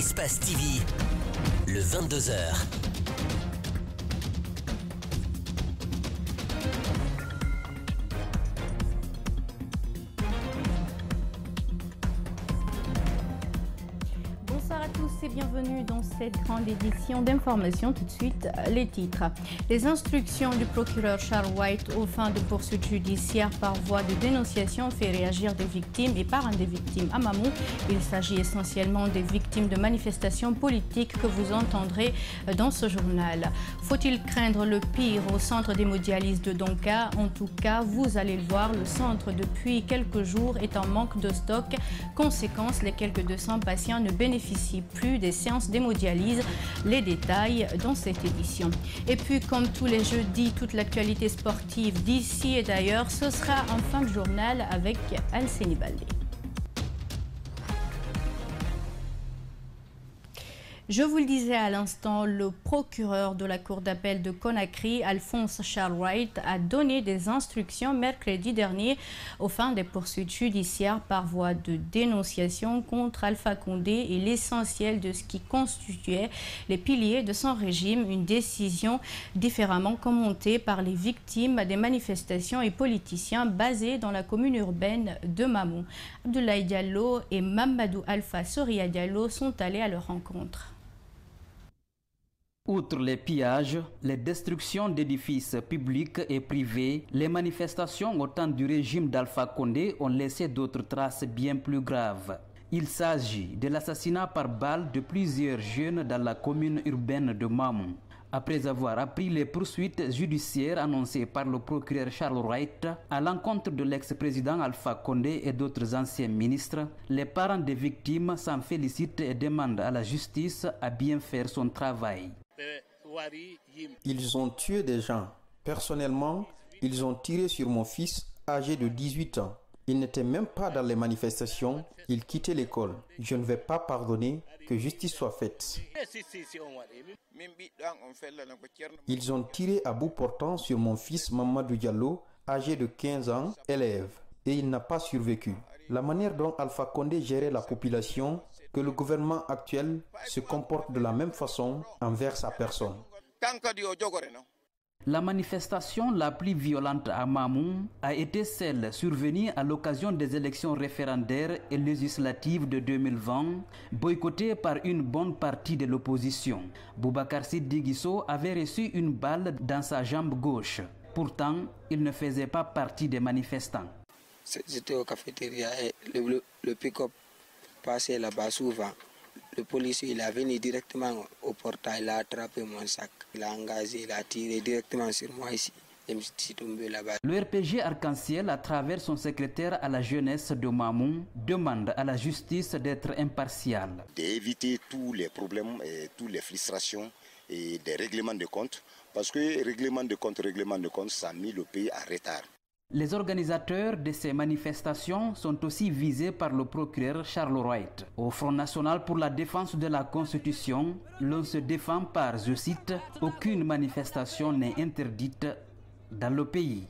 Espace TV, le 22h. Bonsoir à tous et bienvenue dans cette grande édition d'information. Tout de suite, les titres. Les instructions du procureur Charles White aux fins de poursuites judiciaires par voie de dénonciation fait réagir des victimes et parents des victimes à Mamou. Il s'agit essentiellement des victimes de manifestations politiques que vous entendrez dans ce journal. Faut-il craindre le pire au centre d'hémodialyse de Donka? En tout cas, vous allez le voir, le centre depuis quelques jours est en manque de stock. Conséquence, les quelques 200 patients ne bénéficient plus des séances d'hémodialyse. Les détails dans cette édition. Et puis, comme tous les jeudis, toute l'actualité sportive d'ici et d'ailleurs, ce sera en fin de journal avec Alcénie Baldé. Je vous le disais à l'instant, le procureur de la Cour d'appel de Conakry, Alphonse Charles White, a donné des instructions mercredi dernier aux fins des poursuites judiciaires par voie de dénonciation contre Alpha Condé et l'essentiel de ce qui constituait les piliers de son régime. Une décision différemment commentée par les victimes des manifestations et politiciens basés dans la commune urbaine de Mamou. Abdoulaye Diallo et Mamadou Alpha Soria Diallo sont allés à leur rencontre. Outre les pillages, les destructions d'édifices publics et privés, les manifestations au temps du régime d'Alpha Condé ont laissé d'autres traces bien plus graves. Il s'agit de l'assassinat par balle de plusieurs jeunes dans la commune urbaine de Mamou. Après avoir appris les poursuites judiciaires annoncées par le procureur Charles White à l'encontre de l'ex-président Alpha Condé et d'autres anciens ministres, les parents des victimes s'en félicitent et demandent à la justice à bien faire son travail. Ils ont tué des gens. Personnellement, ils ont tiré sur mon fils âgé de 18 ans. Il n'était même pas dans les manifestations, il quittait l'école. Je ne vais pas pardonner, que justice soit faite. Ils ont tiré à bout portant sur mon fils Mamadou Diallo, âgé de 15 ans, élève, et il n'a pas survécu. La manière dont Alpha Condé gérait la population, que le gouvernement actuel se comporte de la même façon envers sa personne. La manifestation la plus violente à Mamou a été celle survenue à l'occasion des élections référendaires et législatives de 2020, boycottées par une bonne partie de l'opposition. Boubacar Siddi Guisso avait reçu une balle dans sa jambe gauche. Pourtant, il ne faisait pas partie des manifestants. J'étais au cafétéria et le pick-up passait là-bas souvent. Le policier, il est venu directement au portail, il a attrapé mon sac, il a engagé, il a tiré directement sur moi ici. Je me suis tombé là-bas. Le RPG Arc-en-Ciel, à travers son secrétaire à la jeunesse de Mamou, demande à la justice d'être impartiale. D'éviter tous les problèmes et toutes les frustrations et des règlements de compte, parce que règlement de compte, ça a mis le pays à retard. Les organisateurs de ces manifestations sont aussi visés par le procureur Charles White. Au Front National pour la défense de la Constitution, l'on se défend par, je cite, « Aucune manifestation n'est interdite dans le pays ».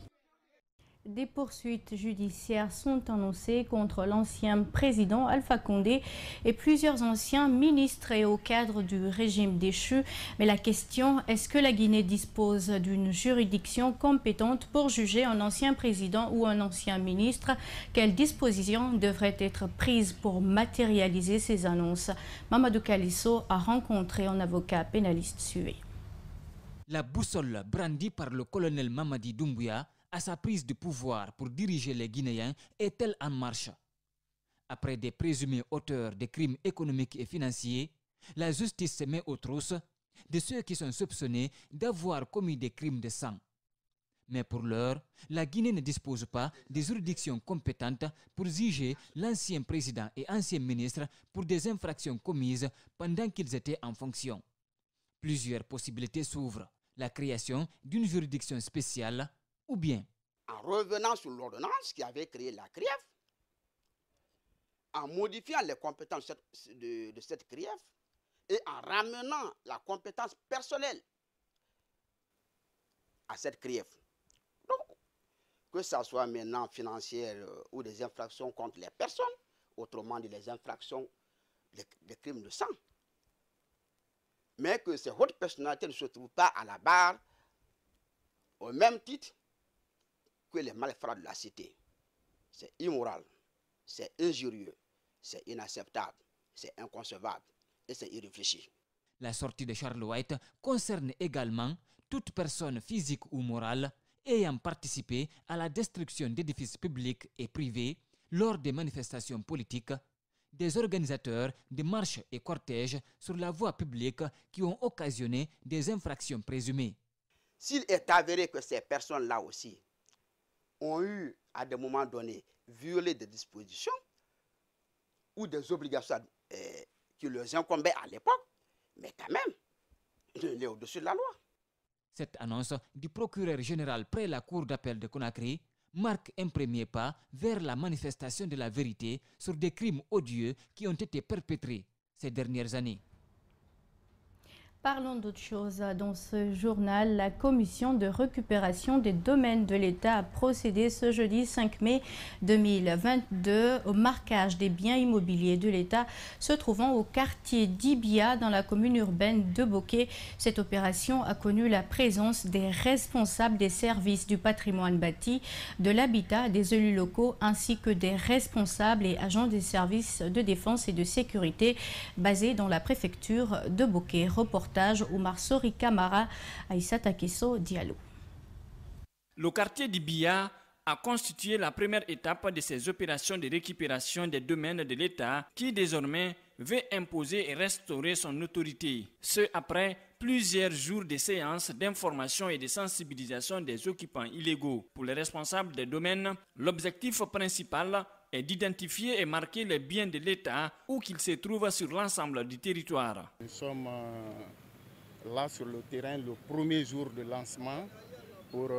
Des poursuites judiciaires sont annoncées contre l'ancien président Alpha Condé et plusieurs anciens ministres et au cadre du régime déchu. Mais la question, est-ce que la Guinée dispose d'une juridiction compétente pour juger un ancien président ou un ancien ministre? Quelles dispositions devraient être prises pour matérialiser ces annonces? Mamadou Kalisso a rencontré un avocat pénaliste sué. La boussole brandie par le colonel Mamadi Doumbouya à sa prise de pouvoir pour diriger les Guinéens est-elle en marche? Après des présumés auteurs de crimes économiques et financiers, la justice se met aux trousses de ceux qui sont soupçonnés d'avoir commis des crimes de sang. Mais pour l'heure, la Guinée ne dispose pas de juridictions compétentes pour juger l'ancien président et ancien ministre pour des infractions commises pendant qu'ils étaient en fonction. Plusieurs possibilités s'ouvrent. La création d'une juridiction spéciale ou bien, en revenant sur l'ordonnance qui avait créé la CRIEF, en modifiant les compétences de cette CRIEF et en ramenant la compétence personnelle à cette CRIEF. Donc, que ce soit maintenant financière ou des infractions contre les personnes, autrement dit les infractions des crimes de sang, mais que ces hautes personnalités ne se trouvent pas à la barre au même titre que les malfrats de la cité. C'est immoral, c'est injurieux, c'est inacceptable, c'est inconcevable et c'est irréfléchi. La sortie de Charles White concerne également toute personne physique ou morale ayant participé à la destruction d'édifices publics et privés lors des manifestations politiques, des organisateurs de marches et cortèges sur la voie publique qui ont occasionné des infractions présumées. S'il est avéré que ces personnes-là aussi ont eu, à des moments donnés, violé des dispositions ou des obligations qui leur incombaient à l'époque, mais quand même, il est au-dessus de la loi. Cette annonce du procureur général près la cour d'appel de Conakry marque un premier pas vers la manifestation de la vérité sur des crimes odieux qui ont été perpétrés ces dernières années. Parlons d'autre chose. Dans ce journal, la commission de récupération des domaines de l'État a procédé ce jeudi 5 mai 2022 au marquage des biens immobiliers de l'État se trouvant au quartier d'Ibia dans la commune urbaine de Bokeh. Cette opération a connu la présence des responsables des services du patrimoine bâti, de l'habitat, des élus locaux ainsi que des responsables et agents des services de défense et de sécurité basés dans la préfecture de Bokeh. Reportage Oumar Sori Kamara, Aïssata Kesso Diallo. Le quartier d'Ibia a constitué la première étape de ces opérations de récupération des domaines de l'État qui désormais veut imposer et restaurer son autorité. Ce après plusieurs jours de séances d'information et de sensibilisation des occupants illégaux. Pour les responsables des domaines, l'objectif principal est d'identifier et marquer les biens de l'État où qu'ils se trouvent sur l'ensemble du territoire. Nous sommes là sur le terrain le premier jour de lancement pour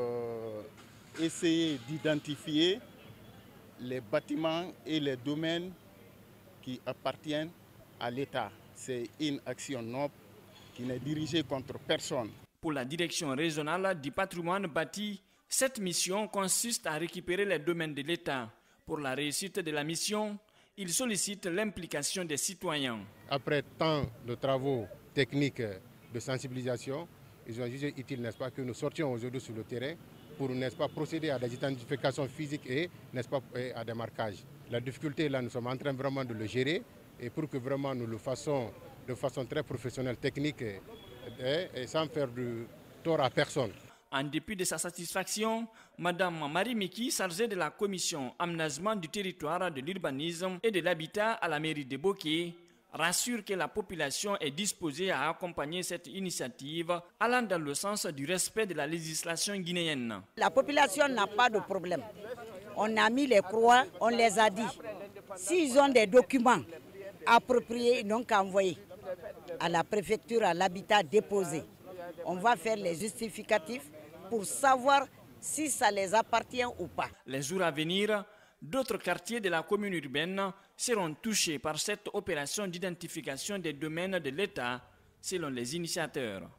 essayer d'identifier les bâtiments et les domaines qui appartiennent à l'État. C'est une action noble qui n'est dirigée contre personne. Pour la direction régionale du patrimoine bâti, cette mission consiste à récupérer les domaines de l'État. Pour la réussite de la mission, il sollicite l'implication des citoyens. Après tant de travaux techniques de sensibilisation, ils ont jugé utile, n'est-ce pas, que nous sortions aujourd'hui sur le terrain pour, n'est-ce pas, procéder à des identifications physiques et, n'est-ce pas, à des marquages. La difficulté, là, nous sommes en train vraiment de le gérer et pour que vraiment nous le fassions de façon très professionnelle, technique et sans faire de tort à personne. En dépit de sa satisfaction, Mme Marie Miki, chargée de la commission aménagement du territoire, de l'urbanisme et de l'habitat à la mairie de Bokeh, rassure que la population est disposée à accompagner cette initiative allant dans le sens du respect de la législation guinéenne. La population n'a pas de problème. On a mis les croix, on les a dit. S'ils ont des documents appropriés, ils n'ont qu'à envoyer à la préfecture, à l'habitat déposé. On va faire les justificatifs pour savoir si ça les appartient ou pas. Les jours à venir, d'autres quartiers de la commune urbaine seront touchés par cette opération d'identification des domaines de l'État, selon les initiateurs.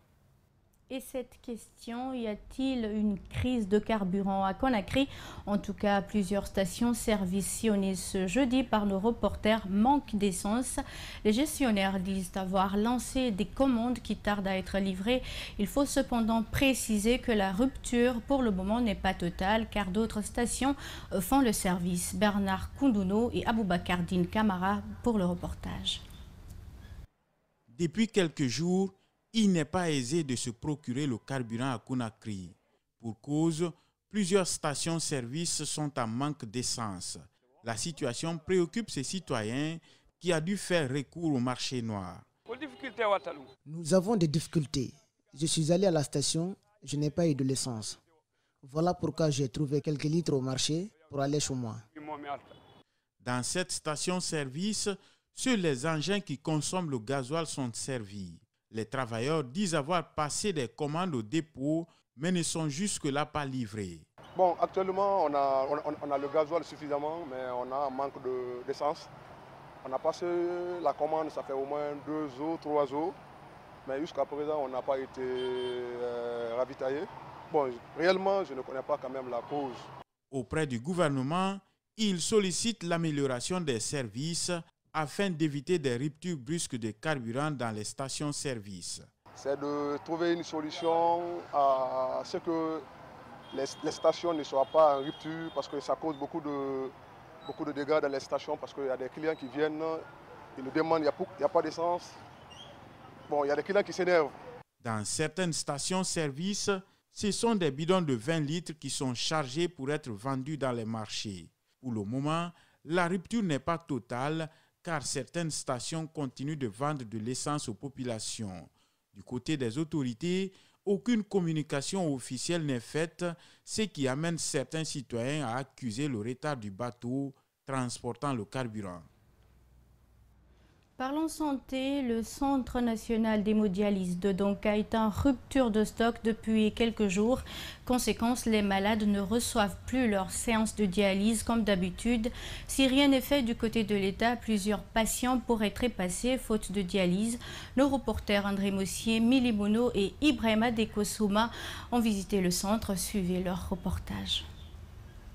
Et cette question, y a-t-il une crise de carburant à Conakry? En tout cas, plusieurs stations-service sillonnées ce jeudi par nos reporters manquent d'essence. Les gestionnaires disent avoir lancé des commandes qui tardent à être livrées. Il faut cependant préciser que la rupture pour le moment n'est pas totale car d'autres stations font le service. Bernard Koundouno et Aboubakar Din Kamara pour le reportage. Depuis quelques jours, il n'est pas aisé de se procurer le carburant à Conakry. Pour cause, plusieurs stations-service sont en manque d'essence. La situation préoccupe ces citoyens qui ont dû faire recours au marché noir. Nous avons des difficultés. Je suis allé à la station, je n'ai pas eu de l'essence. Voilà pourquoi j'ai trouvé quelques litres au marché pour aller chez moi. Dans cette station-service, seuls les engins qui consomment le gasoil sont servis. Les travailleurs disent avoir passé des commandes au dépôt, mais ne sont jusque-là pas livrés. Bon, actuellement, on a le gasoil suffisamment, mais on a un manque d'essence. On a passé la commande, ça fait au moins 2 jours, 3 jours, mais jusqu'à présent, on n'a pas été ravitaillé. Bon, réellement, je ne connais pas quand même la cause. Auprès du gouvernement, ils sollicitent l'amélioration des services afin d'éviter des ruptures brusques de carburant dans les stations-service. C'est de trouver une solution à ce que les stations ne soient pas en rupture, parce que ça cause beaucoup de dégâts dans les stations, parce qu'il y a des clients qui viennent, ils nous demandent, il n'y a pas d'essence. Bon, il y a des clients qui s'énervent. Dans certaines stations-service, ce sont des bidons de 20 litres qui sont chargés pour être vendus dans les marchés. Pour le moment, la rupture n'est pas totale, car certaines stations continuent de vendre de l'essence aux populations. Du côté des autorités, aucune communication officielle n'est faite, ce qui amène certains citoyens à accuser le retard du bateau transportant le carburant. Parlons santé, le Centre national d'hémodialyse de Donka est en rupture de stock depuis quelques jours. Conséquence, les malades ne reçoivent plus leur séance de dialyse comme d'habitude. Si rien n'est fait du côté de l'État, plusieurs patients pourraient trépasser faute de dialyse. Nos reporters André Mossier, Mili Mono et Ibrahima Dekosouma ont visité le centre. Suivez leur reportage.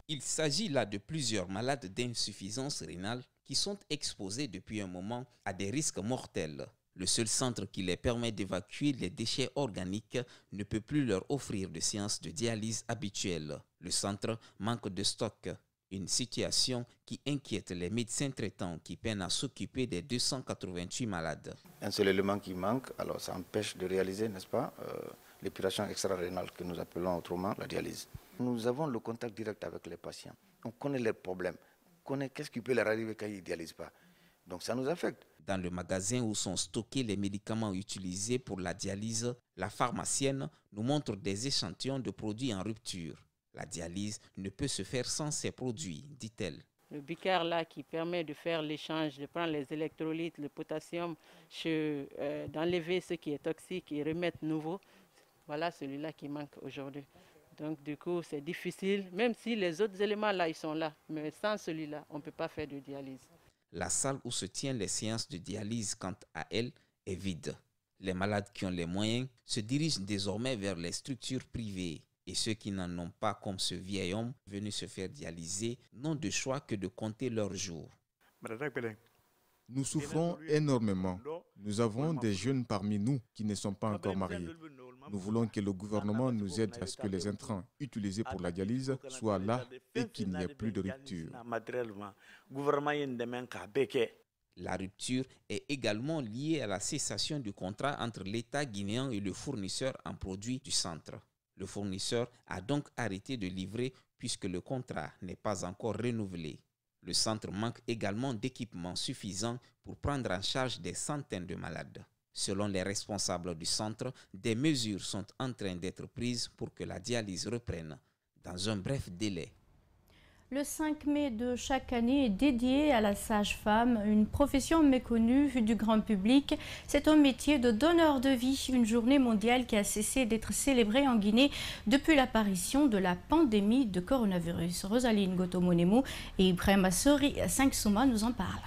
Il s'agit là de plusieurs malades d'insuffisance rénale qui sont exposés depuis un moment à des risques mortels. Le seul centre qui les permet d'évacuer les déchets organiques ne peut plus leur offrir de séances de dialyse habituelles. Le centre manque de stock, une situation qui inquiète les médecins traitants qui peinent à s'occuper des 288 malades. Un seul élément qui manque, alors ça empêche de réaliser, n'est-ce pas, l'épuration extra-rénale que nous appelons autrement la dialyse. Nous avons le contact direct avec les patients, on connaît leurs problèmes. Qu'est-ce qui peut leur arriver quand ils ne dialysent pas. Donc ça nous affecte. Dans le magasin où sont stockés les médicaments utilisés pour la dialyse, la pharmacienne nous montre des échantillons de produits en rupture. La dialyse ne peut se faire sans ces produits, dit-elle. Le bicaire là qui permet de faire l'échange, de prendre les électrolytes, le potassium, d'enlever ce qui est toxique et remettre nouveau, voilà celui-là qui manque aujourd'hui. Donc du coup, c'est difficile, même si les autres éléments là, ils sont là. Mais sans celui-là, on ne peut pas faire de dialyse. La salle où se tiennent les séances de dialyse, quant à elle, est vide. Les malades qui ont les moyens se dirigent désormais vers les structures privées. Et ceux qui n'en ont pas, comme ce vieil homme venu se faire dialyser, n'ont de choix que de compter leurs jours. Nous souffrons énormément. Nous avons des jeunes parmi nous qui ne sont pas encore mariés. Nous voulons que le gouvernement nous aide à ce que les intrants utilisés pour la dialyse soient là et qu'il n'y ait plus de rupture. La rupture est également liée à la cessation du contrat entre l'État guinéen et le fournisseur en produits du centre. Le fournisseur a donc arrêté de livrer puisque le contrat n'est pas encore renouvelé. Le centre manque également d'équipements suffisants pour prendre en charge des centaines de malades. Selon les responsables du centre, des mesures sont en train d'être prises pour que la dialyse reprenne dans un bref délai. Le 5 mai de chaque année est dédié à la sage-femme, une profession méconnue du grand public. C'est un métier de donneur de vie, une journée mondiale qui a cessé d'être célébrée en Guinée depuis l'apparition de la pandémie de coronavirus. Rosaline Gotomonemo et Ibrahima Sori-Sangsouma nous en parlent.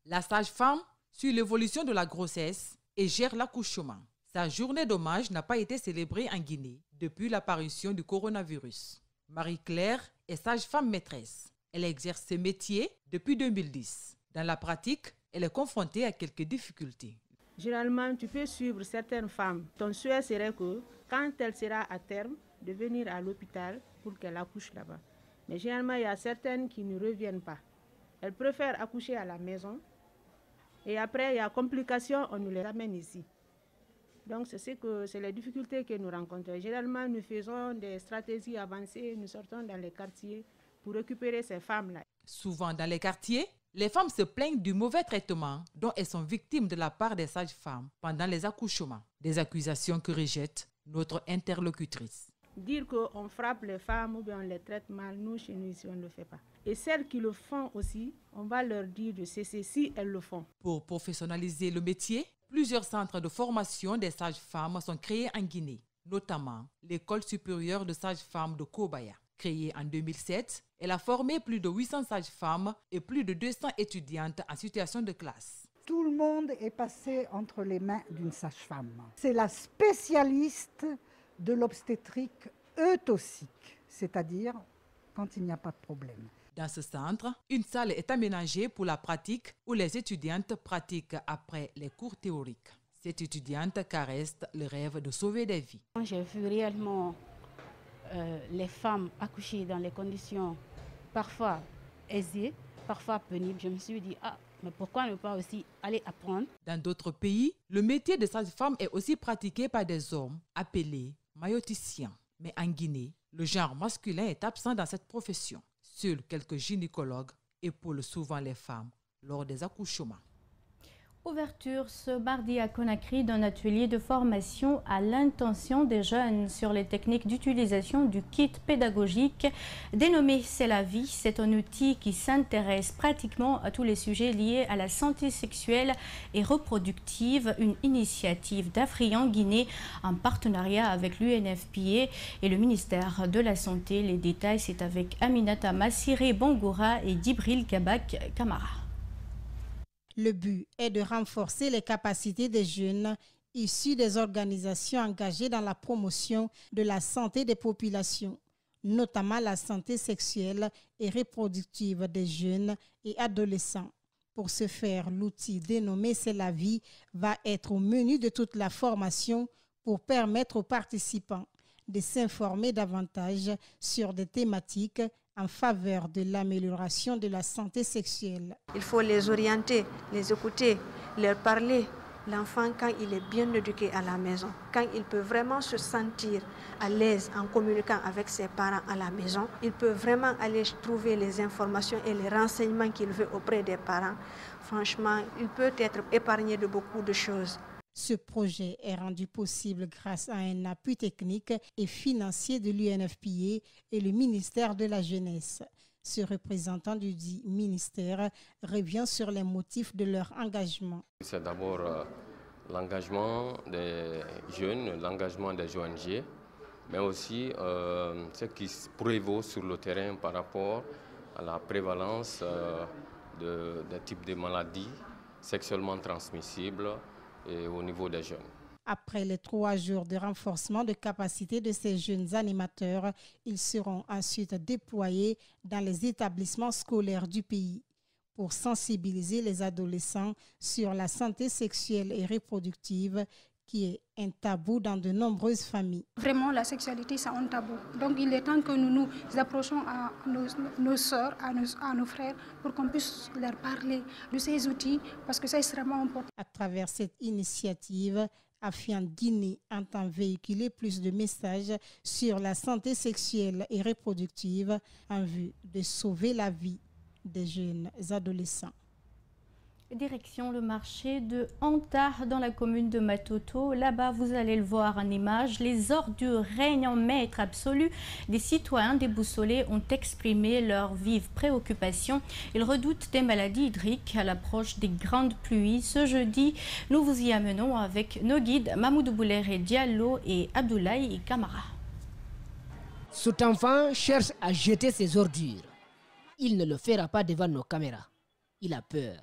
La sage-femme suit l'évolution de la grossesse et gère l'accouchement. Sa journée d'hommage n'a pas été célébrée en Guinée depuis l'apparition du coronavirus. Marie-Claire est sage-femme maîtresse. Elle exerce ce métier depuis 2010. Dans la pratique, elle est confrontée à quelques difficultés. Généralement, tu peux suivre certaines femmes. Ton souhait serait que, quand elle sera à terme, de venir à l'hôpital pour qu'elle accouche là-bas. Mais généralement, il y a certaines qui ne reviennent pas. Elles préfèrent accoucher à la maison. Et après, il y a complications, on nous les ramène ici. Donc, c'est les difficultés que nous rencontrons. Généralement, nous faisons des stratégies avancées, nous sortons dans les quartiers pour récupérer ces femmes-là. Souvent, dans les quartiers, les femmes se plaignent du mauvais traitement dont elles sont victimes de la part des sages-femmes pendant les accouchements. Des accusations que rejette notre interlocutrice. Dire qu'on frappe les femmes ou bien on les traite mal, nous, chez nous, ici, on ne le fait pas. Et celles qui le font aussi, on va leur dire de cesser si elles le font. Pour professionnaliser le métier, plusieurs centres de formation des sages-femmes sont créés en Guinée, notamment l'École supérieure de sages-femmes de Kobaya. Créée en 2007, elle a formé plus de 800 sages-femmes et plus de 200 étudiantes en situation de classe. Tout le monde est passé entre les mains d'une sage-femme. C'est la spécialiste de l'obstétrique eutocique, c'est-à-dire quand il n'y a pas de problème. Dans ce centre, une salle est aménagée pour la pratique où les étudiantes pratiquent après les cours théoriques. Cette étudiante caresse le rêve de sauver des vies. J'ai vu réellement les femmes accoucher dans les conditions parfois aisées, parfois pénibles. Je me suis dit, mais pourquoi ne pas aussi aller apprendre? Dans d'autres pays, le métier de sage-femme est aussi pratiqué par des hommes appelés maïoticiens. Mais en Guinée, le genre masculin est absent dans cette profession. Seuls quelques gynécologues épaulent souvent les femmes lors des accouchements. Ouverture ce mardi à Conakry d'un atelier de formation à l'intention des jeunes sur les techniques d'utilisation du kit pédagogique dénommé C'est la vie. C'est un outil qui s'intéresse pratiquement à tous les sujets liés à la santé sexuelle et reproductive, une initiative d'Afri en Guinée en partenariat avec l'UNFPA et le ministère de la Santé. Les détails, c'est avec Aminata Massiré Bongoura et Djibril Kabak Kamara. Le but est de renforcer les capacités des jeunes issus des organisations engagées dans la promotion de la santé des populations, notamment la santé sexuelle et reproductive des jeunes et adolescents. Pour ce faire, l'outil dénommé C'est la vie va être au menu de toute la formation pour permettre aux participants de s'informer davantage sur des thématiques en faveur de l'amélioration de la santé sexuelle. Il faut les orienter, les écouter, leur parler. L'enfant, quand il est bien éduqué à la maison, quand il peut vraiment se sentir à l'aise en communiquant avec ses parents à la maison, il peut vraiment aller trouver les informations et les renseignements qu'il veut auprès des parents. Franchement, il peut être épargné de beaucoup de choses. Ce projet est rendu possible grâce à un appui technique et financier de l'UNFPA et le ministère de la Jeunesse. Ce représentant du dit ministère revient sur les motifs de leur engagement. C'est d'abord l'engagement des jeunes, l'engagement des ONG, mais aussi ce qui prévaut sur le terrain par rapport à la prévalence des types de maladies sexuellement transmissibles et au niveau des jeunes. Après les 3 jours de renforcement de capacité de ces jeunes animateurs, ils seront ensuite déployés dans les établissements scolaires du pays pour sensibiliser les adolescents sur la santé sexuelle et reproductive qui est un tabou dans de nombreuses familles. Vraiment, la sexualité, c'est un tabou. Donc, il est temps que nous nous approchons à nos sœurs, à nos frères, pour qu'on puisse leur parler de ces outils, parce que c'est extrêmement important. À travers cette initiative, Afian Guinée entend véhiculer plus de messages sur la santé sexuelle et reproductive en vue de sauver la vie des jeunes adolescents. Direction le marché de Antar dans la commune de Matoto. Là-bas, vous allez le voir en image, les ordures règnent en maître absolu. Des citoyens déboussolés ont exprimé leur vive préoccupation. Ils redoutent des maladies hydriques à l'approche des grandes pluies. Ce jeudi, nous vous y amenons avec nos guides Mahmoud Bouléré Diallo et Abdoulaye Kamara. Cet enfant cherche à jeter ses ordures. Il ne le fera pas devant nos caméras. Il a peur.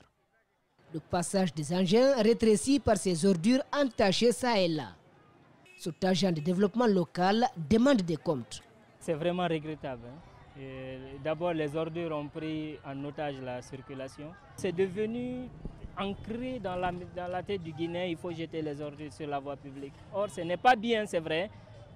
Le passage des engins rétréci par ces ordures entachées ça et là. Cet agent de développement local demande des comptes. C'est vraiment regrettable. D'abord, les ordures ont pris en otage la circulation. C'est devenu ancré dans la tête du Guinéen, il faut jeter les ordures sur la voie publique. Or, ce n'est pas bien, c'est vrai,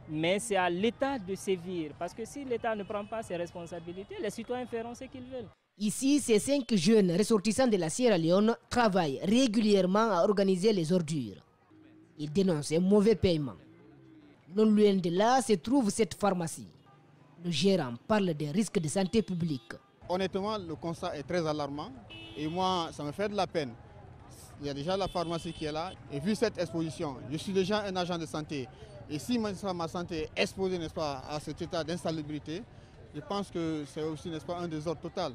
mais c'est à l'État de sévir. Parce que si l'État ne prend pas ses responsabilités, les citoyens feront ce qu'ils veulent. Ici, ces 5 jeunes ressortissants de la Sierra Leone travaillent régulièrement à organiser les ordures. Ils dénoncent un mauvais paiement. Non loin de là se trouve cette pharmacie. Le gérant parle des risques de santé publique. Honnêtement, le constat est très alarmant et moi, ça me fait de la peine. Il y a déjà la pharmacie qui est là et vu cette exposition, je suis déjà un agent de santé. Et si ma santé est exposée, n'est-ce pas, à cet état d'insalubrité, je pense que c'est aussi, n'est-ce pas, un désordre total.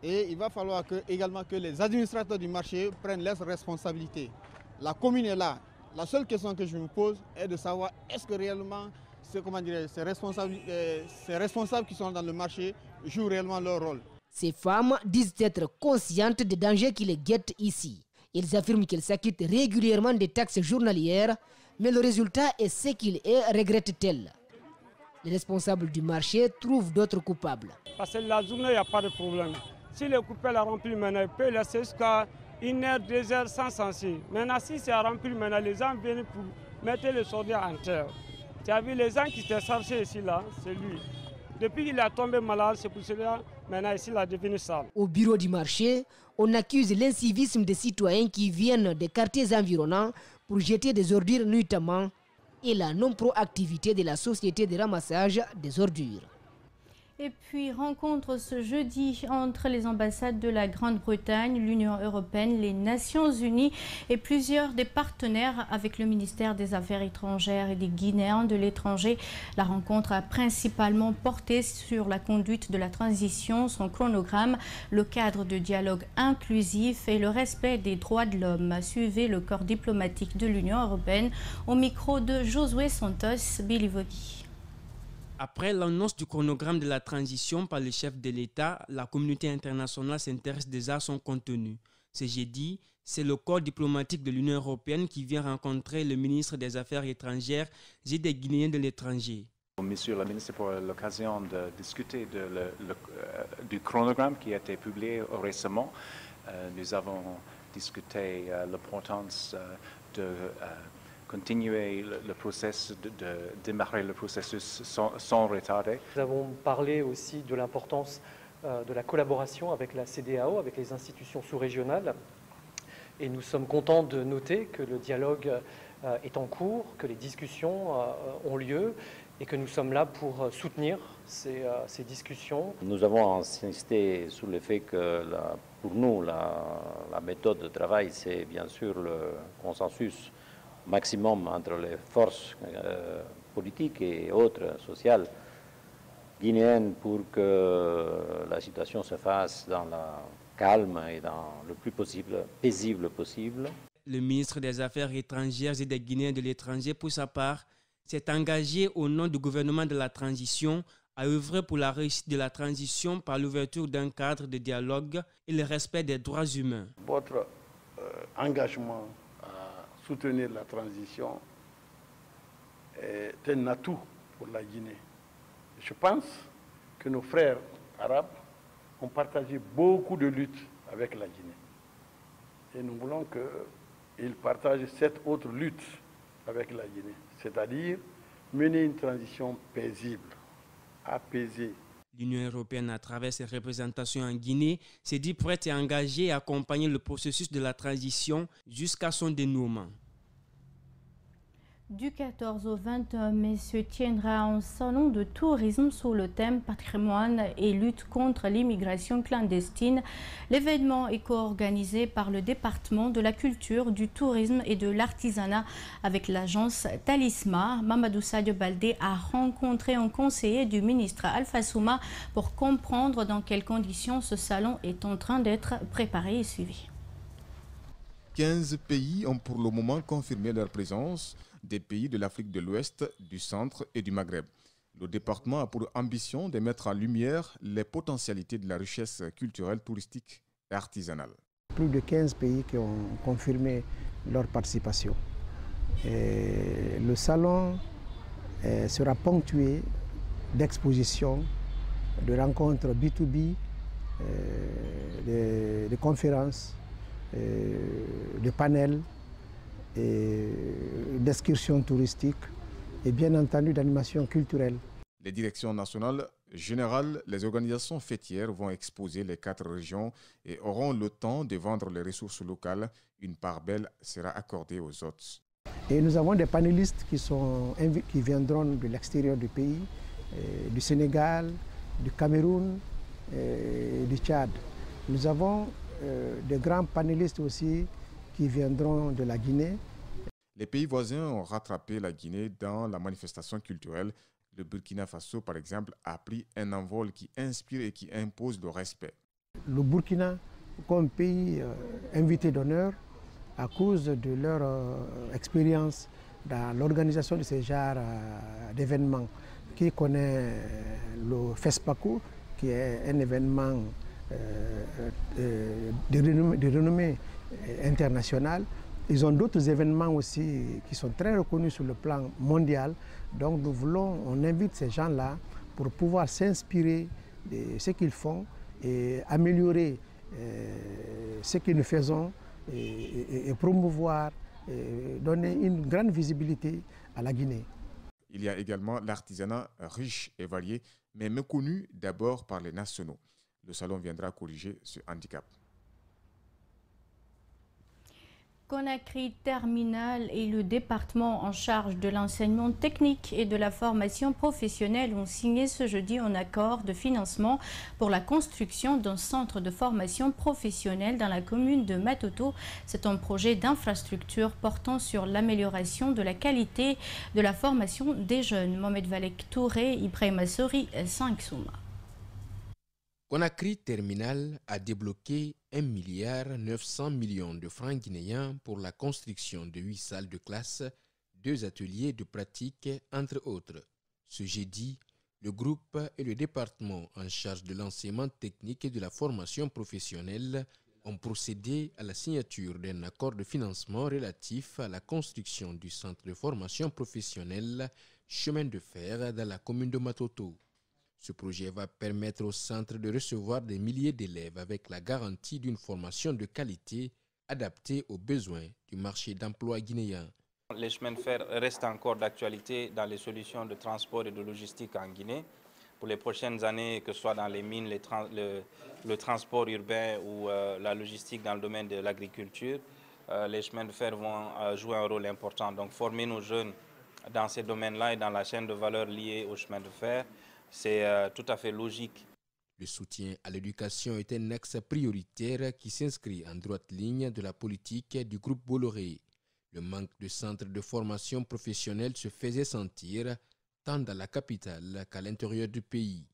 Et il va falloir également que les administrateurs du marché prennent leurs responsabilités. La commune est là. La seule question que je me pose est de savoir est-ce que réellement ces responsables qui sont dans le marché jouent réellement leur rôle. Ces femmes disent être conscientes des dangers qui les guettent ici. Ils affirment qu'ils s'acquittent régulièrement des taxes journalières, mais le résultat est ce qu'il est, regrette-t-elle. Les responsables du marché trouvent d'autres coupables. Parce que la journée, il n'y a pas de problème. Si le coupable a rempli maintenant, il peut laisser jusqu'à 1 heure, 2 heures sans censer. Maintenant, si c'est rempli maintenant, les gens viennent pour mettre le soldat en terre. Tu as vu les gens qui étaient chargés ici, là, c'est lui. Depuis qu'il est tombé malade, c'est pour cela maintenant ici, il a devenu sale. Au bureau du marché, on accuse l'incivisme des citoyens qui viennent des quartiers environnants pour jeter des ordures nuitamment et la non-proactivité de la société de ramassage des ordures. Et puis, rencontre ce jeudi entre les ambassades de la Grande-Bretagne, l'Union européenne, les Nations unies et plusieurs des partenaires avec le ministère des Affaires étrangères et des Guinéens de l'étranger. La rencontre a principalement porté sur la conduite de la transition, son chronogramme, le cadre de dialogue inclusif et le respect des droits de l'homme. Suivez le corps diplomatique de l'Union européenne au micro de Josué Santos Bilivogui. Après l'annonce du chronogramme de la transition par le chef de l'État, la communauté internationale s'intéresse déjà à son contenu. Ce jeudi, c'est le corps diplomatique de l'Union européenne qui vient rencontrer le ministre des Affaires étrangères et des Guinéens de l'étranger. Monsieur le ministre, pour l'occasion de discuter du chronogramme qui a été publié récemment, nous avons discuté l'importance de continuer le processus, de démarrer le processus sans retarder. Nous avons parlé aussi de l'importance de la collaboration avec la CEDEAO, avec les institutions sous-régionales. Et nous sommes contents de noter que le dialogue est en cours, que les discussions ont lieu et que nous sommes là pour soutenir ces discussions. Nous avons insisté sur le fait que pour nous, la méthode de travail, c'est bien sûr le consensus maximum entre les forces politiques et autres sociales guinéennes pour que la situation se fasse dans la calme et dans le plus paisible possible. Le ministre des Affaires étrangères et des Guinéens de l'étranger, pour sa part, s'est engagé au nom du gouvernement de la transition à œuvrer pour la réussite de la transition par l'ouverture d'un cadre de dialogue et le respect des droits humains. Votre engagement soutenir la transition est un atout pour la Guinée. Je pense que nos frères arabes ont partagé beaucoup de luttes avec la Guinée. Et nous voulons qu'ils partagent cette autre lutte avec la Guinée, c'est-à-dire mener une transition paisible, apaisée. L'Union européenne, à travers ses représentations en Guinée, s'est dit prête et engagée à accompagner le processus de la transition jusqu'à son dénouement. Du 14 au 21 mai se tiendra un salon de tourisme sous le thème patrimoine et lutte contre l'immigration clandestine. L'événement est co-organisé par le département de la culture, du tourisme et de l'artisanat avec l'agence Talisma. Mamadou Sadio Baldé a rencontré un conseiller du ministre Alpha Souma pour comprendre dans quelles conditions ce salon est en train d'être préparé et suivi. 15 pays ont pour le moment confirmé leur présence, des pays de l'Afrique de l'Ouest, du centre et du Maghreb. Le département a pour ambition de mettre en lumière les potentialités de la richesse culturelle, touristique et artisanale. Plus de 15 pays qui ont confirmé leur participation. Et le salon sera ponctué d'expositions, de rencontres B2B, de conférences, de panels, d'excursions touristiques et bien entendu d'animations culturelles. Les directions nationales générales, les organisations fêtières vont exposer les 4 régions et auront le temps de vendre les ressources locales. Une part belle sera accordée aux autres. Et nous avons des panélistes qui viendront de l'extérieur du pays, du Sénégal, du Cameroun et du Tchad. Nous avons des grands panélistes aussi qui viendront de la Guinée. Les pays voisins ont rattrapé la Guinée dans la manifestation culturelle. Le Burkina Faso, par exemple, a pris un envol qui inspire et qui impose le respect. Le Burkina, comme pays invité d'honneur, à cause de leur expérience dans l'organisation de ce genre d'événements, qui connaît le FESPACO, qui est un événement de renommée internationale, Ils ont d'autres événements aussi qui sont très reconnus sur le plan mondial. Donc on invite ces gens-là pour pouvoir s'inspirer de ce qu'ils font et améliorer ce que nous faisons et promouvoir, et donner une grande visibilité à la Guinée. Il y a également l'artisanat riche et varié, mais méconnu d'abord par les nationaux. Le salon viendra corriger ce handicap. Conakry Terminal et le département en charge de l'enseignement technique et de la formation professionnelle ont signé ce jeudi un accord de financement pour la construction d'un centre de formation professionnelle dans la commune de Matoto. C'est un projet d'infrastructure portant sur l'amélioration de la qualité de la formation des jeunes. Mohamed Valek Touré, Ibrahima Sori, 5 Souma. Conakry Terminal a débloqué 1,9 milliard de francs guinéens pour la construction de 8 salles de classe, 2 ateliers de pratique, entre autres. Ce jeudi, le groupe et le département en charge de l'enseignement technique et de la formation professionnelle ont procédé à la signature d'un accord de financement relatif à la construction du centre de formation professionnelle Chemin de Fer dans la commune de Matoto. Ce projet va permettre au centre de recevoir des milliers d'élèves avec la garantie d'une formation de qualité adaptée aux besoins du marché d'emploi guinéen. Les chemins de fer restent encore d'actualité dans les solutions de transport et de logistique en Guinée. Pour les prochaines années, que ce soit dans les mines, le transport urbain ou la logistique dans le domaine de l'agriculture, les chemins de fer vont jouer un rôle important. Donc former nos jeunes dans ces domaines-là et dans la chaîne de valeur liée aux chemins de fer, c'est tout à fait logique. Le soutien à l'éducation est un axe prioritaire qui s'inscrit en droite ligne de la politique du groupe Bolloré. Le manque de centres de formation professionnelle se faisait sentir tant dans la capitale qu'à l'intérieur du pays.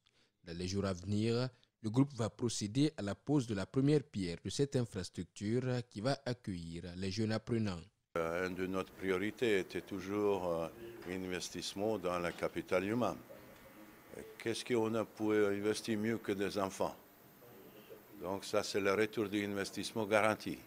Dans les jours à venir, le groupe va procéder à la pose de la première pierre de cette infrastructure qui va accueillir les jeunes apprenants. Une de notre priorité était toujours l'investissement dans le capital humain. Qu'est-ce qu'on a pu investir mieux que des enfants? Donc ça, c'est le retour d'investissement garanti.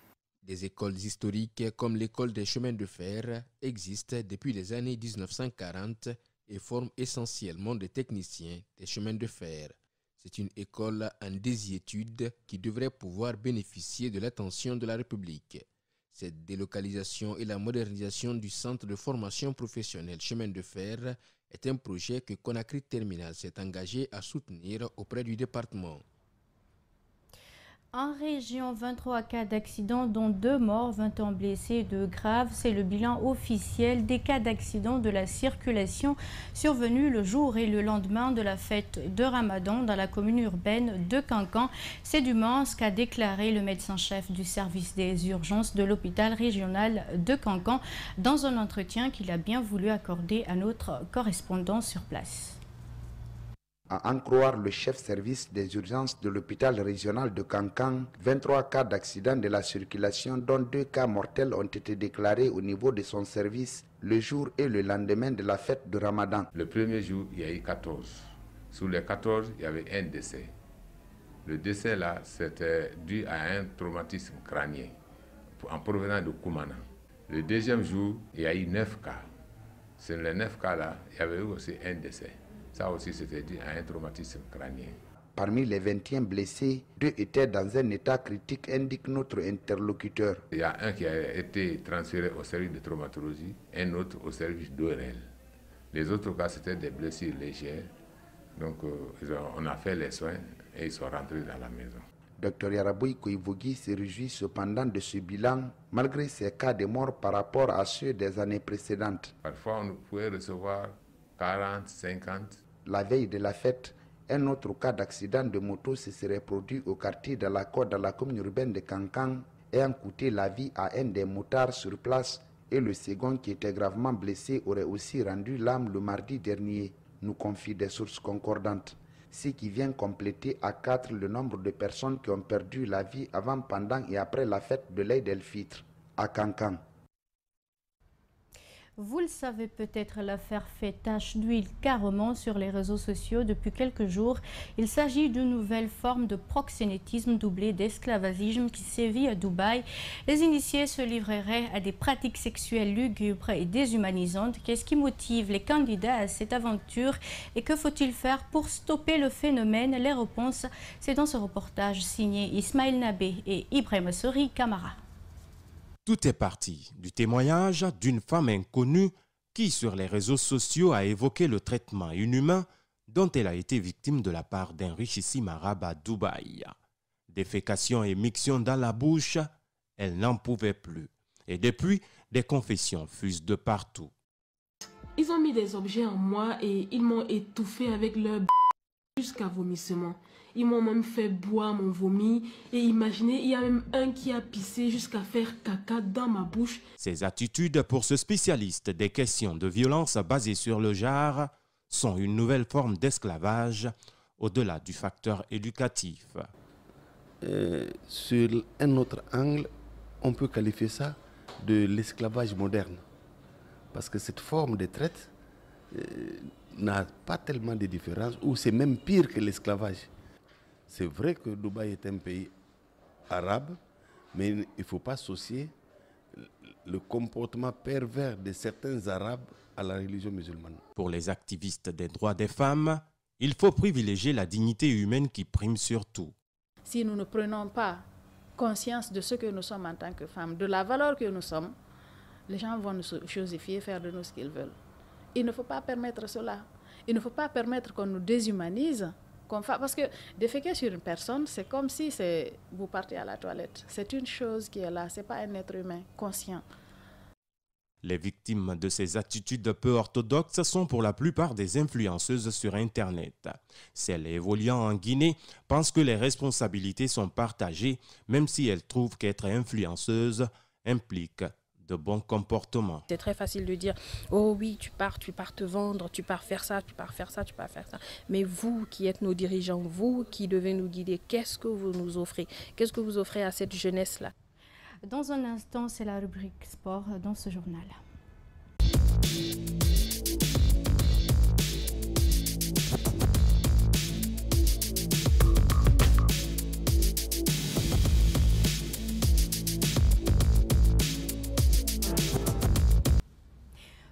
Des écoles historiques comme l'école des chemins de fer existent depuis les années 1940 et forment essentiellement des techniciens des chemins de fer. C'est une école en désuétude qui devrait pouvoir bénéficier de l'attention de la République. Cette délocalisation et la modernisation du centre de formation professionnelle chemin de fer est un projet que Conakry Terminal s'est engagé à soutenir auprès du département. En région, 23 cas d'accident, dont 2 morts, 21 blessés et 2 graves. C'est le bilan officiel des cas d'accident de la circulation survenus le jour et le lendemain de la fête de Ramadan dans la commune urbaine de Kankan. C'est dimanche qu'a déclaré le médecin-chef du service des urgences de l'hôpital régional de Kankan dans un entretien qu'il a bien voulu accorder à notre correspondant sur place. À en croire le chef service des urgences de l'hôpital régional de Kankan, 23 cas d'accident de la circulation, dont 2 cas mortels ont été déclarés au niveau de son service le jour et le lendemain de la fête de Ramadan. Le premier jour, il y a eu 14. Sur les 14, il y avait un décès. Le décès là, c'était dû à un traumatisme crânien en provenant de Koumana. Le deuxième jour, il y a eu 9 cas. Sur les 9 cas là, il y avait eu aussi un décès. Ça aussi, c'était dû à un traumatisme crânien. Parmi les 21 blessés, 2 étaient dans un état critique, indique notre interlocuteur. Il y a un qui a été transféré au service de traumatologie, un autre au service d'ORL. Les autres cas, c'était des blessures légères. Donc, on a fait les soins et ils sont rentrés dans la maison. Dr Yaraboui Koivogi se réjouit cependant de ce bilan, malgré ces cas de mort par rapport à ceux des années précédentes. Parfois, on pouvait recevoir 40, 50. La veille de la fête, un autre cas d'accident de moto se serait produit au quartier de la Côte dans la commune urbaine de Kankan, ayant coûté la vie à un des motards sur place, et le second qui était gravement blessé aurait aussi rendu l'âme le mardi dernier, nous confient des sources concordantes. Ce qui vient compléter à 4 le nombre de personnes qui ont perdu la vie avant, pendant et après la fête de l'Aïd el-Fitr à Kankan. Vous le savez peut-être, l'affaire fait tache d'huile carrément sur les réseaux sociaux depuis quelques jours. Il s'agit d'une nouvelle forme de proxénétisme doublé d'esclavagisme qui sévit à Dubaï. Les initiés se livreraient à des pratiques sexuelles lugubres et déshumanisantes. Qu'est-ce qui motive les candidats à cette aventure et que faut-il faire pour stopper le phénomène? Les réponses, c'est dans ce reportage signé Ismaël Nabé et Ibrahim Sori Kamara. Tout est parti du témoignage d'une femme inconnue qui, sur les réseaux sociaux, a évoqué le traitement inhumain dont elle a été victime de la part d'un richissime arabe à Dubaï. Défécation et miction dans la bouche, elle n'en pouvait plus. Et depuis, des confessions fusent de partout. Ils ont mis des objets en moi et ils m'ont étouffé avec leur jusqu'à vomissement. Ils m'ont même fait boire mon vomi et imaginez, il y a même un qui a pissé jusqu'à faire caca dans ma bouche. Ces attitudes pour ce spécialiste des questions de violence basées sur le genre sont une nouvelle forme d'esclavage au-delà du facteur éducatif. Sur un autre angle, on peut qualifier ça de l'esclavage moderne. Parce que cette forme de traite n'a pas tellement de différence, ou c'est même pire que l'esclavage. C'est vrai que Dubaï est un pays arabe, mais il ne faut pas associer le comportement pervers de certains Arabes à la religion musulmane. Pour les activistes des droits des femmes, il faut privilégier la dignité humaine qui prime sur tout. Si nous ne prenons pas conscience de ce que nous sommes en tant que femmes, de la valeur que nous sommes, les gens vont nous chosifier, faire de nous ce qu'ils veulent. Il ne faut pas permettre cela. Il ne faut pas permettre qu'on nous déshumanise. Parce que déféquer sur une personne, c'est comme si vous partez à la toilette. C'est une chose qui est là, ce n'est pas un être humain conscient. Les victimes de ces attitudes peu orthodoxes sont pour la plupart des influenceuses sur Internet. Celles évoluant en Guinée pensent que les responsabilités sont partagées, même si elles trouvent qu'être influenceuse implique de bons comportements. C'est très facile de dire « Oh oui, tu pars te vendre, tu pars faire ça, tu pars faire ça, tu pars faire ça. » Mais vous qui êtes nos dirigeants, vous qui devez nous guider, qu'est-ce que vous nous offrez? Qu'est-ce que vous offrez à cette jeunesse-là? Dans un instant, c'est la rubrique sport dans ce journal.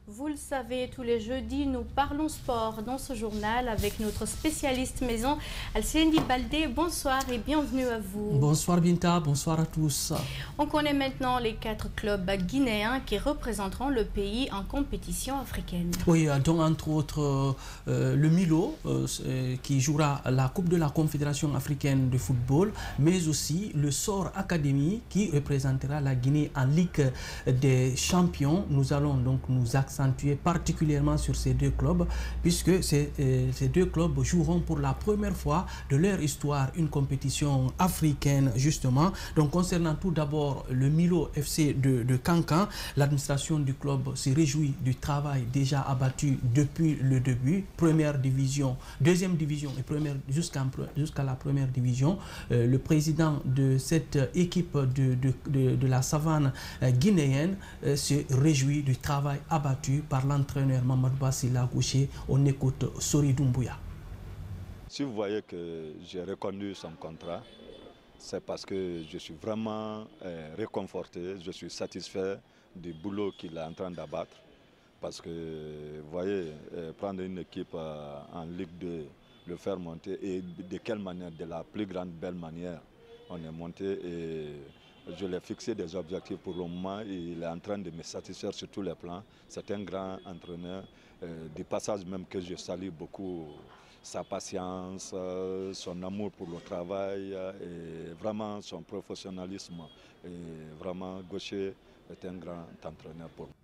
Vous le savez, tous les jeudis, nous parlons sport dans ce journal avec notre spécialiste maison, Alcendi Baldé. Bonsoir et bienvenue à vous. Bonsoir Binta, bonsoir à tous. On connaît maintenant les 4 clubs guinéens qui représenteront le pays en compétition africaine. Oui, donc entre autres le Milo qui jouera la Coupe de la Confédération africaine de football, mais aussi le SOR Academy qui représentera la Guinée en Ligue des champions. Nous allons donc nous accentuer particulièrement sur ces 2 clubs, puisque ces 2 clubs joueront pour la première fois de leur histoire une compétition africaine justement. Donc concernant tout d'abord le Milo FC de Kankan, l'administration du club se réjouit du travail déjà abattu depuis le début, première division, deuxième division et jusqu'à la première division. Le président de cette équipe de la savane guinéenne se réjouit du travail abattu par l'entraîneur Mamadou Bassila Gouché. On écoute Sori Doumbouya. Si vous voyez que j'ai reconnu son contrat, c'est parce que je suis vraiment réconforté, je suis satisfait du boulot qu'il est en train d'abattre. Parce que, vous voyez, prendre une équipe en Ligue 2, le faire monter, et de quelle manière? De la plus grande belle manière. On est monté et je l'ai fixé des objectifs pour le moment et il est en train de me satisfaire sur tous les plans. C'est un grand entraîneur, du passage même que je salue beaucoup sa patience, son amour pour le travail et vraiment son professionnalisme. Et vraiment, Gaucher est un grand entraîneur pour moi.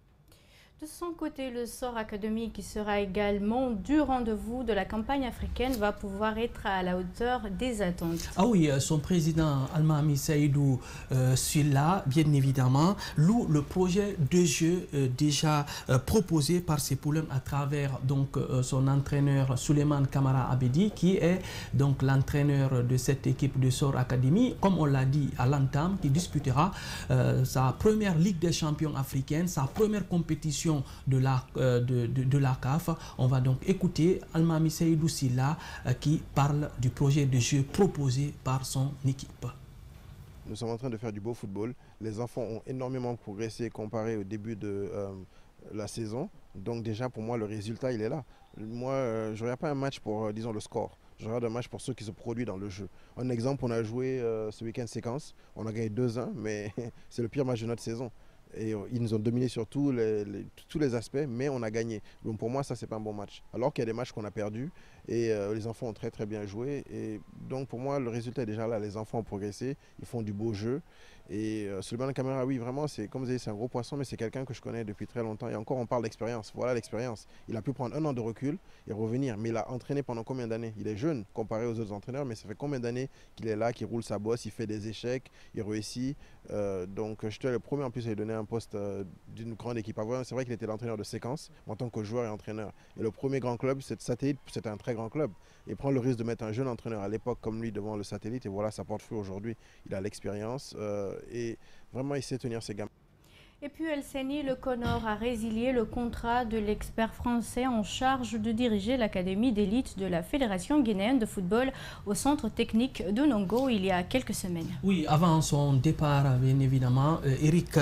De son côté, le SOR Academy, qui sera également du rendez-vous de la campagne africaine, va pouvoir être à la hauteur des attentes. Ah oui, son président Almami Saïdou suit là, bien évidemment, loue le projet de jeu déjà proposé par ses poulains à travers donc son entraîneur Souleymane Kamara Abedi, qui est donc l'entraîneur de cette équipe de SOR Academy, comme on l'a dit à l'entame, qui disputera sa première Ligue des champions africaine, sa première compétition décision de la CAF. On va donc écouter Almami Seydou Silla qui parle du projet de jeu proposé par son équipe. Nous sommes en train de faire du beau football. Les enfants ont énormément progressé comparé au début de la saison. Donc déjà pour moi le résultat il est là. Moi je ne regarde pas un match pour disons le score. Je regarde un match pour ceux qui se produisent dans le jeu. Un exemple, on a joué ce week-end séquence. On a gagné 2-1 mais c'est le pire match de notre saison. Et ils nous ont dominé sur tous les aspects, mais on a gagné. Donc pour moi, ça, c'est pas un bon match. Alors qu'il y a des matchs qu'on a perdus et les enfants ont très très bien joué. Et donc pour moi, le résultat est déjà là. Les enfants ont progressé, ils font du beau jeu. Et Souleymane Camara, oui, vraiment, c'est comme vous avez dit, c'est un gros poisson, mais c'est quelqu'un que je connais depuis très longtemps. Et encore, on parle d'expérience. Voilà l'expérience. Il a pu prendre 1 an de recul et revenir. Mais il a entraîné pendant combien d'années? Il est jeune comparé aux autres entraîneurs, mais ça fait combien d'années qu'il est là, qu'il roule sa bosse, il fait des échecs, il réussit. Donc j'étais le premier en plus à lui donner un poste d'une grande équipe. C'est vrai qu'il était l'entraîneur de séquence en tant que joueur et entraîneur. Et le premier grand club, c'est Satellite, c'était un très grand club. Et prendre le risque de mettre un jeune entraîneur à l'époque comme lui devant le Satellite, et voilà, ça porte fruit aujourd'hui. Il a l'expérience et vraiment il sait tenir ses gamins. Et puis El Seni Le Connor a résilié le contrat de l'expert français en charge de diriger l'académie d'élite de la Fédération guinéenne de football au centre technique de Nongo il y a quelques semaines. Oui, avant son départ, bien évidemment, Eric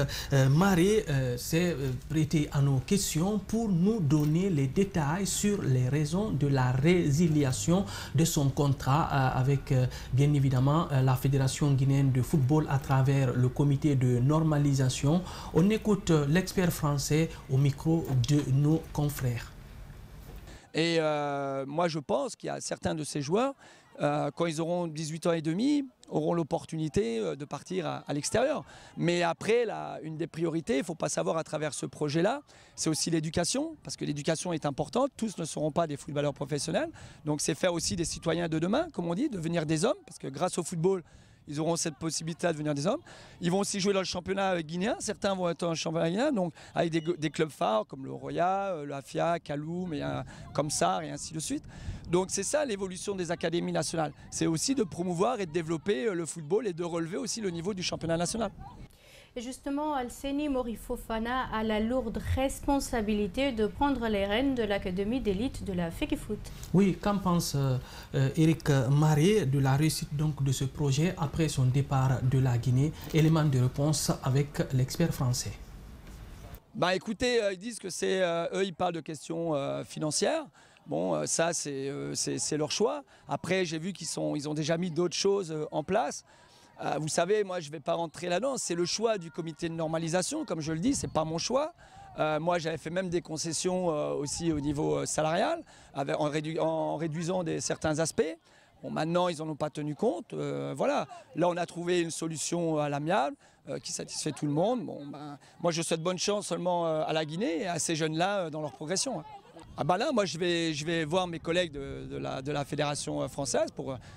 Maré s'est prêté à nos questions pour nous donner les détails sur les raisons de la résiliation de son contrat avec, bien évidemment, la Fédération guinéenne de football à travers le comité de normalisation. On écoute l'expert français au micro de nos confrères. Et moi je pense qu'il y a certains de ces joueurs, quand ils auront 18 ans et demi, auront l'opportunité de partir à l'extérieur. Mais après, une des priorités, il ne faut pas savoir à travers ce projet-là, c'est aussi l'éducation, parce que l'éducation est importante. Tous ne seront pas des footballeurs professionnels. Donc c'est faire aussi des citoyens de demain, comme on dit, devenir des hommes, parce que grâce au football, ils auront cette possibilité de devenir des hommes. Ils vont aussi jouer dans le championnat guinéen. Certains vont être en championnat guinéen, donc avec des clubs phares comme le Roya, le Afia, Kaloum, comme SAR et ainsi de suite. Donc c'est ça l'évolution des académies nationales. C'est aussi de promouvoir et de développer le football et de relever aussi le niveau du championnat national. Et justement, Alseni Mori Fofana a la lourde responsabilité de prendre les rênes de l'académie d'élite de la Fekifoot. Oui, qu'en pense Eric Maré de la réussite donc de ce projet après son départ de la Guinée? Élément de réponse avec l'expert français. Bah écoutez, ils disent que c'est eux, ils parlent de questions financières. Bon, ça c'est leur choix. Après, j'ai vu qu'ils ont déjà mis d'autres choses en place. Vous savez, moi je ne vais pas rentrer là-dedans, c'est le choix du comité de normalisation, comme je le dis, ce n'est pas mon choix. Moi j'avais fait même des concessions aussi au niveau salarial, en réduisant certains aspects. Bon, maintenant ils n'en ont pas tenu compte, voilà. Là on a trouvé une solution à l'amiable qui satisfait tout le monde. Bon, moi je souhaite bonne chance seulement à la Guinée et à ces jeunes-là dans leur progression. Ah bah là, moi je vais voir mes collègues de la Fédération française.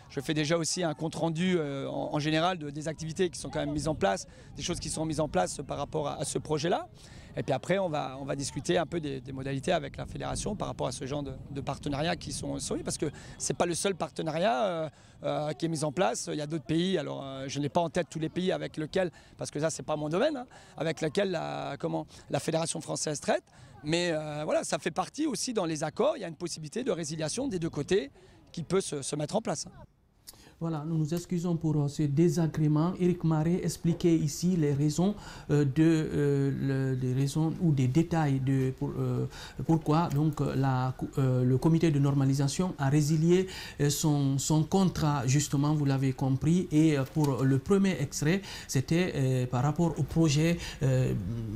Je fais déjà aussi un compte rendu en général des activités qui sont quand même mises en place, des choses qui sont mises en place par rapport à ce projet-là. Et puis après, on va discuter un peu des modalités avec la Fédération par rapport à ce genre de partenariats qui sont soumis, parce que ce n'est pas le seul partenariat qui est mis en place. Il y a d'autres pays, alors je n'ai pas en tête tous les pays avec lesquels, parce que ça c'est pas mon domaine, hein, avec lesquels la Fédération française traite. Mais voilà, ça fait partie aussi dans les accords, il y a une possibilité de résiliation des deux côtés qui peut se mettre en place. Voilà, nous nous excusons pour ce désagrément. Eric Maré expliquait ici les raisons, des raisons ou des détails de pourquoi donc, le comité de normalisation a résilié son contrat, justement, vous l'avez compris. Et pour le premier extrait, c'était par rapport au projet,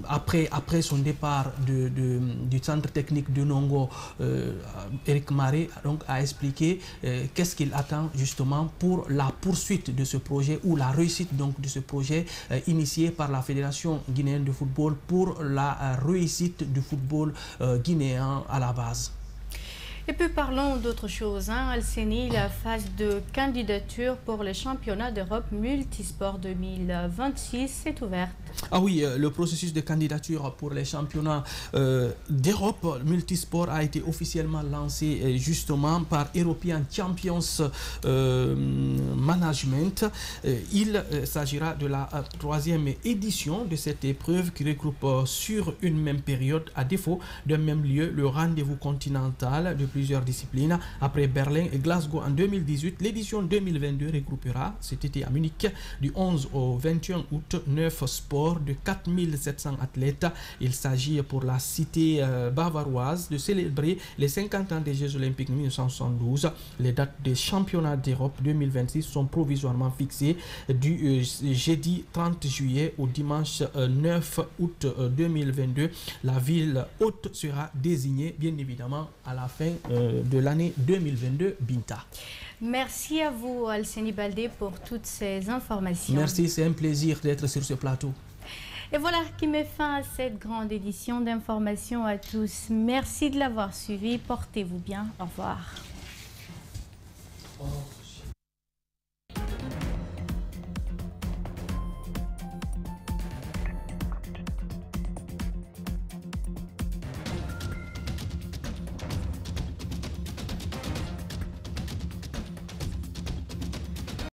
après son départ du centre technique de Nongo, Eric Maré donc, a expliqué qu'est-ce qu'il attend justement pour la poursuite de ce projet ou la réussite donc de ce projet initié par la Fédération guinéenne de football pour la réussite du football guinéen à la base. Et puis parlons d'autre chose. Alceni, la phase de candidature pour les championnats d'Europe multisport 2026 est ouverte. Ah oui, le processus de candidature pour les championnats d'Europe multisport a été officiellement lancé justement par European Champions Management. Il s'agira de la troisième édition de cette épreuve qui regroupe sur une même période, à défaut d'un même lieu, le rendez-vous continental de plusieurs disciplines. Après Berlin et Glasgow en 2018, l'édition 2022 regroupera cet été à Munich du 11 au 21 août 9 sports de 4700 athlètes. Il s'agit pour la cité bavaroise de célébrer les 50 ans des Jeux Olympiques 1972. Les dates des championnats d'Europe 2026 sont provisoirement fixées du jeudi 30 juillet au dimanche 9 août 2022. La ville hôte sera désignée bien évidemment à la fin de l'année 2022. Binta. Merci à vous Alceni Baldé pour toutes ces informations. Merci, c'est un plaisir d'être sur ce plateau. Et voilà qui met fin à cette grande édition d'information à tous. Merci de l'avoir suivi. Portez-vous bien. Au revoir.